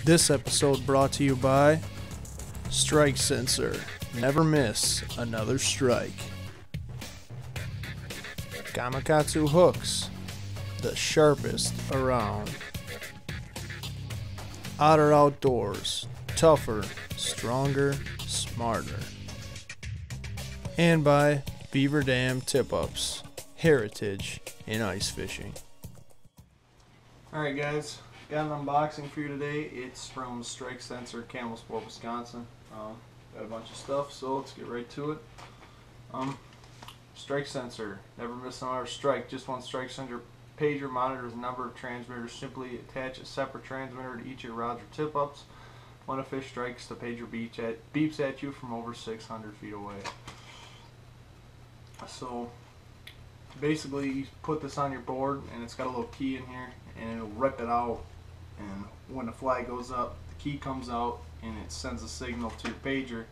This episode brought to you by Strike Sensor. Never miss another strike. Gamakatsu hooks, the sharpest around. Otter Outdoors, tougher, stronger, smarter. And by Beaver Dam Tip-Ups, heritage in ice fishing. Alright guys, got an unboxing for you today. It's from Strike Sensor, Campbellsport, Wisconsin. Got a bunch of stuff, so let's get right to it. Strike Sensor, never miss another strike. Just one Strike Sensor pager monitors the number of transmitters. Simply attach a separate transmitter to each of your rods or tip-ups. When a fish strikes, the pager beeps at you from over 600 feet away. So basically you put this on your board and it's got a little key in here and it'll rip it out, and when the flag goes up the key comes out and it sends a signal to your pager.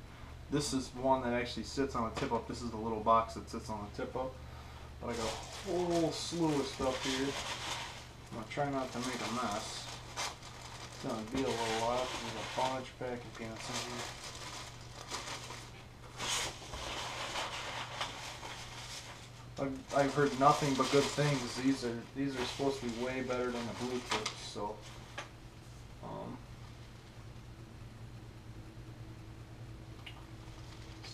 This is one that actually sits on a tip-up. This is the little box that sits on the tip-up. But I got a whole slew of stuff here. I'm going to try not to make a mess. It's going to be a little while. There's a bunch of packing peanuts in here. I've heard nothing but good things. These are supposed to be way better than the blue chips. So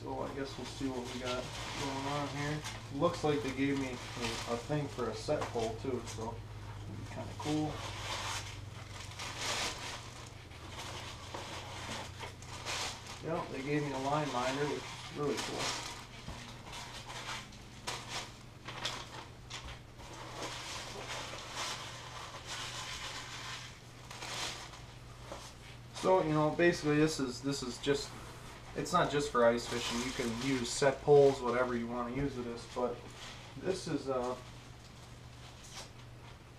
I guess we'll see what we got going on here. Looks like they gave me a thing for a set pole too, so it'll be kind of cool. Yep, they gave me a line minder, which is really cool. So, you know, basically this is just, it's not just for ice fishing. You can use set poles, whatever you want to use with this, but this is,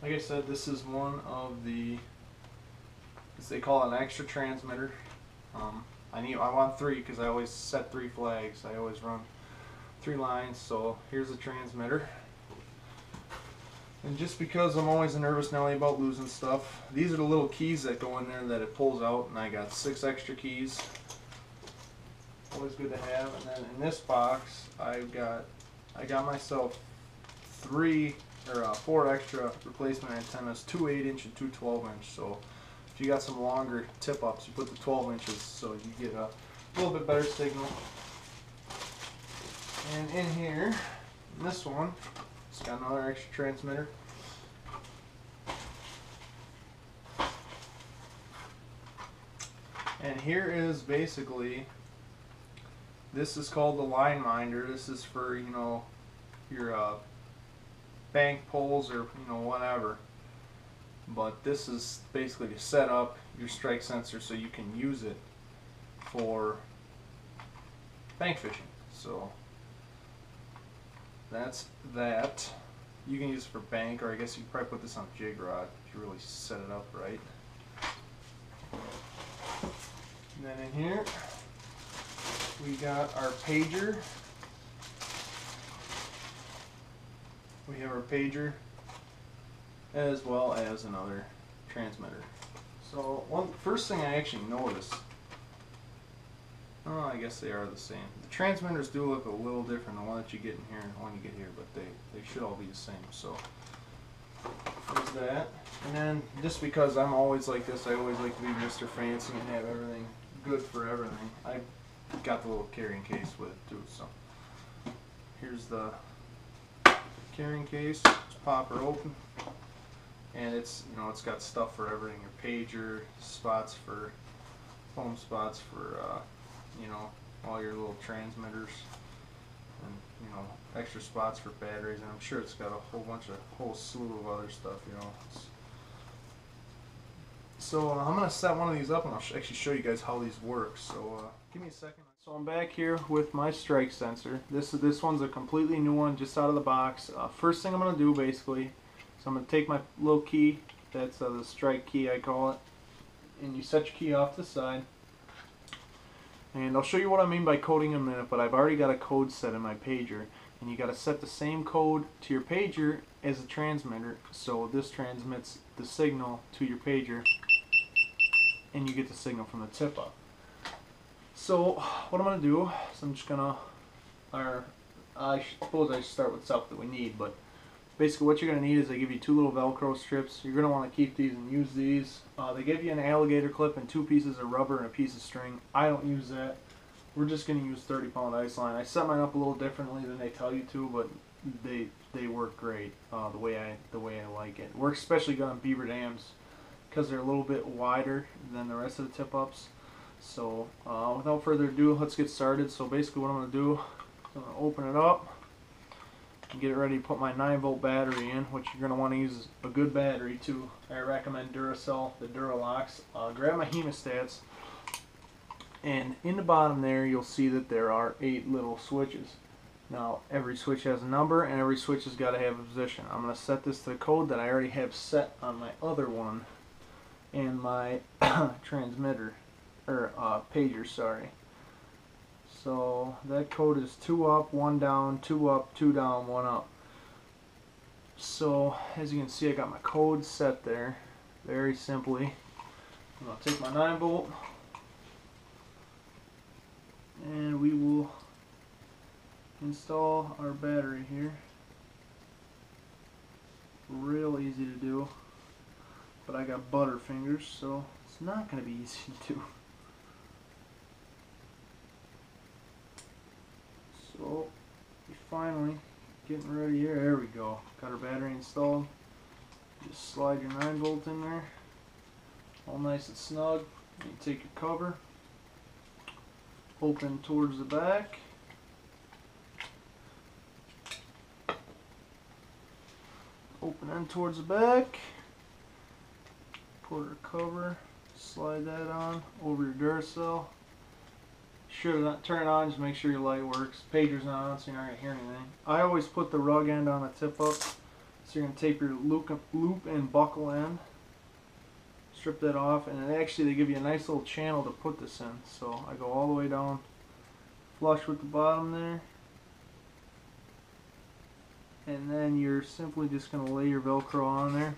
like I said, this is one of the, as they call it, an extra transmitter. I want 3 because I always set 3 flags. I always run 3 lines, so here's the transmitter. And just because I'm always a nervous Nelly about losing stuff, these are the little keys that go in there that it pulls out, and I got 6 extra keys. Always good to have. And then in this box, I got myself 4 extra replacement antennas, 2 8-inch and 2 12-inch. So if you got some longer tip-ups, you put the 12 inches so you get a little bit better signal. And in here, in this one, it's got another extra transmitter. And here is basically, this is called the line minder. This is for, you know, your bank poles or, you know, whatever. But this is basically to set up your strike sensor so you can use it for bank fishing. So that's that. You can use it for bank, or I guess you could probably put this on a jig rod if you really set it up right. And then in here we got our pager. We have our pager as well as another transmitter. So first thing I actually noticed, oh, I guess they are the same. The transmitters do look a little different, the one that you get in here and the one you get here, but they should all be the same. So there's that. And then just because I'm always like this, I always like to be Mr. Fancy and have everything good for everything. I got the little carrying case with it too. So here's the carrying case. Just pop her open, and it's, you know, it's got stuff for everything. Your pager, spots for foam spots for you know, all your little transmitters, and, you know, extra spots for batteries, and I'm sure it's got a whole slew of other stuff, you know. So I'm going to set one of these up and I'll actually show you guys how these work. So give me a second. So I'm back here with my strike sensor. This one's a completely new one, just out of the box. First thing I'm going to do basically is I'm going to take my little key, that's the strike key I call it, and you set your key off to the side. And I'll show you what I mean by coding in a minute, but I've already got a code set in my pager, and you got to set the same code to your pager as the transmitter, so this transmits the signal to your pager, and you get the signal from the tip up. So what I'm going to do is I'm just going to, or I suppose I should start with stuff that we need, but basically what you're going to need is they give you 2 little Velcro strips. You're going to want to keep these and use these. They give you an alligator clip and 2 pieces of rubber and a piece of string. I don't use that. We're just going to use 30-pound ice line. I set mine up a little differently than they tell you to, but they work great the way I like it. It works especially good on beaver dams because they're a little bit wider than the rest of the tip-ups. So without further ado, let's get started. So basically what I'm going to do, I'm going to open it up and get it ready to put my 9-volt battery in, which you're going to want to use a good battery too. I recommend Duracell, the Duralox. Grab my hemostats, and in the bottom there you'll see that there are 8 little switches. Now every switch has a number and every switch has got to have a position. I'm going to set this to the code that I already have set on my other one and my transmitter, or pager, sorry. So that code is 2 up, 1 down, 2 up, 2 down, 1 up. So as you can see, I got my code set there very simply. I'm going to take my 9-volt and we will install our battery here. Real easy to do, but I got butter fingers, so it's not going to be easy to do. So we finally getting ready here. There we go. Got our battery installed. Just slide your 9-volt in there, all nice and snug. You take your cover, open towards the back. Open end towards the back. Put our cover, slide that on over your Duracell. Sure not turn it on, just make sure your light works. Pager's not on, so you're not going to hear anything. I always put the rug end on the tip up. So you're going to tape your loop and buckle end. Strip that off, and then actually they give you a nice little channel to put this in. So I go all the way down, flush with the bottom there. And then you're simply just going to lay your Velcro on there.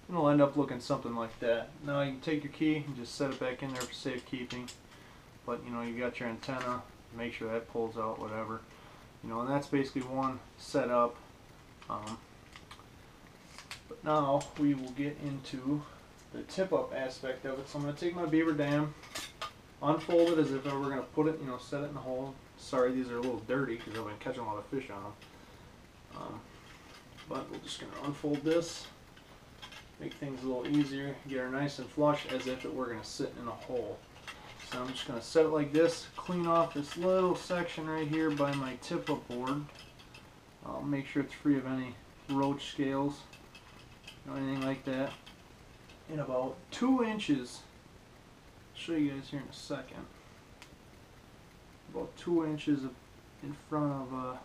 And it'll end up looking something like that. Now you can take your key and just set it back in there for safekeeping. But you know, you got your antenna, make sure that pulls out, whatever. You know, and that's basically one setup. But now we will get into the tip-up aspect of it. So I'm going to take my beaver dam, unfold it as if I were going to put it, you know, set it in the hole. Sorry, these are a little dirty because I've been catching a lot of fish on them. But we're just going to unfold this, make things a little easier, get her nice and flush as if it were going to sit in a hole. So I'm just going to set it like this, clean off this little section right here by my tip-up board. I'll make sure it's free of any roach scales or anything like that. In about 2 inches, I'll show you guys here in a second, about 2 inches in front of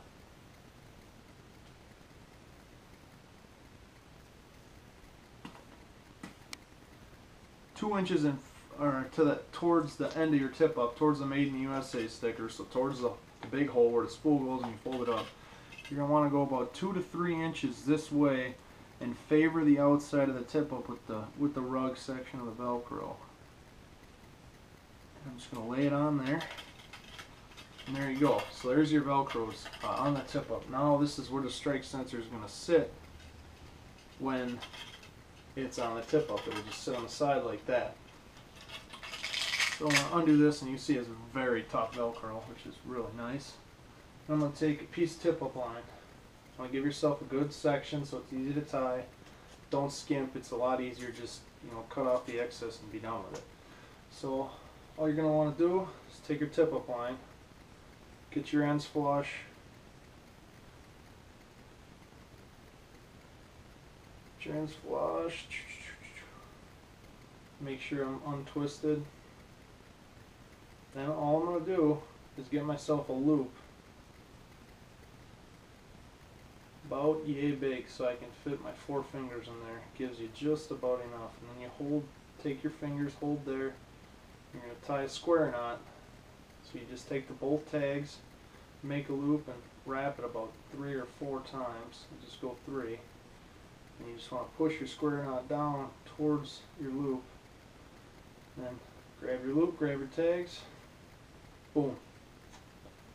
2 inches in, or to the towards the end of your tip up, towards the Made in the USA sticker, so towards the big hole where the spool goes and you fold it up. You're going to want to go about 2 to 3 inches this way and favor the outside of the tip up with the rug section of the Velcro. I'm just going to lay it on there. And there you go. So there's your Velcros on the tip up. Now this is where the strike sensor is going to sit when it's on the tip up. It'll just sit on the side like that. So I'm going to undo this, and you see it's very tough Velcro, which is really nice. I'm going to take a piece of tip up line. I'm going to give yourself a good section so it's easy to tie. Don't skimp. It's a lot easier. Just, you know, cut off the excess and be done with it. So all you're going to want to do is take your tip up line, get your ends flush, make sure I'm untwisted. Then all I'm going to do is get myself a loop about yay big so I can fit my 4 fingers in there. Gives you just about enough. And then you take your fingers, hold there. You're going to tie a square knot. So you just take the both tags, make a loop, and wrap it about 3 or 4 times. You just go 3. And you just want to push your square knot down towards your loop. Then grab your loop, grab your tags, boom.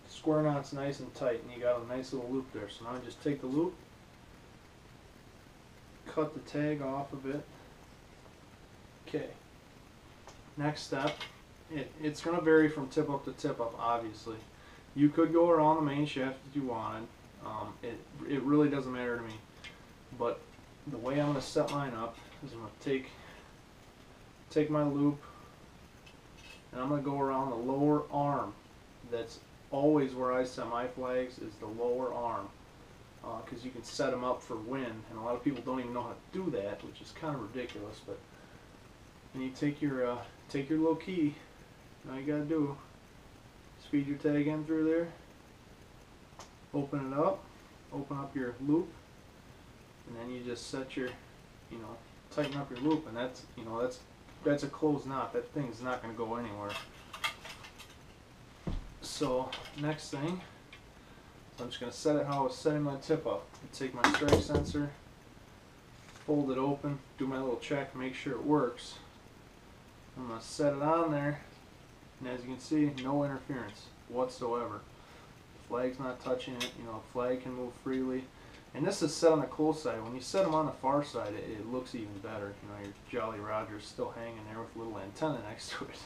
Square knot's nice and tight, and you got a nice little loop there. So now just take the loop, cut the tag off of it. Okay. Next step, it's going to vary from tip up to tip up, obviously. You could go around the main shaft if you wanted. It really doesn't matter to me. But the way I'm going to set mine up is I'm going to take my loop, and I'm going to go around the lower arm. That's always where I set my flags, is the lower arm, because you can set them up for wind, and a lot of people don't even know how to do that, which is kind of ridiculous. But and you take your little key. All you gotta do is feed your tag in through there, open it up, open up your loop, and then you just set your, tighten up your loop, and that's a closed knot. That thing's not going to go anywhere. So next thing, I'm just going to set it how I was setting my tip up. I take my strike sensor, fold it open, do my little check, make sure it works. I'm going to set it on there, and as you can see, no interference whatsoever. The flag's not touching it. The flag can move freely. And this is set on the close side. When you set them on the far side, it looks even better. Your Jolly Roger's still hanging there with a little antenna next to it.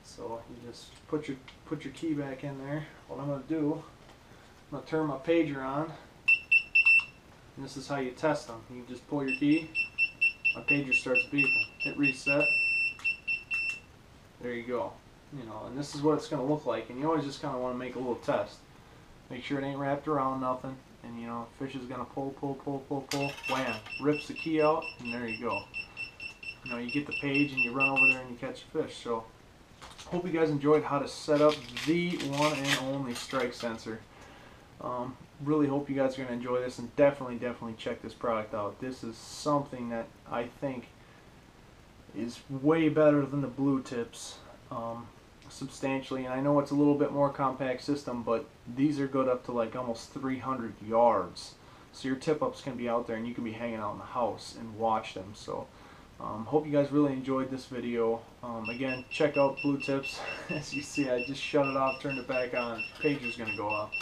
So you just put your key back in there. What I'm going to do, I'm going to turn my pager on. And this is how you test them. You just pull your key, my pager starts beeping. Hit reset. There you go. And this is what it's going to look like. And you always just kind of want to make a little test. Make sure it ain't wrapped around nothing. And fish is going to pull, wham, rips the key out, and there you go. You get the page and you run over there and you catch a fish. So, hope you guys enjoyed how to set up the one and only strike sensor. Really hope you guys are going to enjoy this, and definitely check this product out. This is something that I think is way better than the blue tips, substantially. And I know it's a little bit more compact system, but these are good up to like almost 300 yards. So your tip ups can be out there and you can be hanging out in the house and watch them. So hope you guys really enjoyed this video. Again, check out blue tips. As you see, I just shut it off, turned it back on. Pager's gonna go off.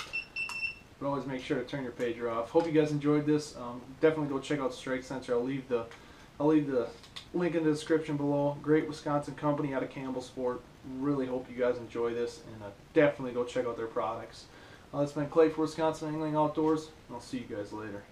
But always make sure to turn your pager off. Hope you guys enjoyed this. Definitely go check out Strike Sensor. I'll leave the link in the description below. Great Wisconsin company out of Campbellsport. Really hope you guys enjoy this, and definitely go check out their products. It's been Clay for Wisconsin Angling Outdoors, and I'll see you guys later.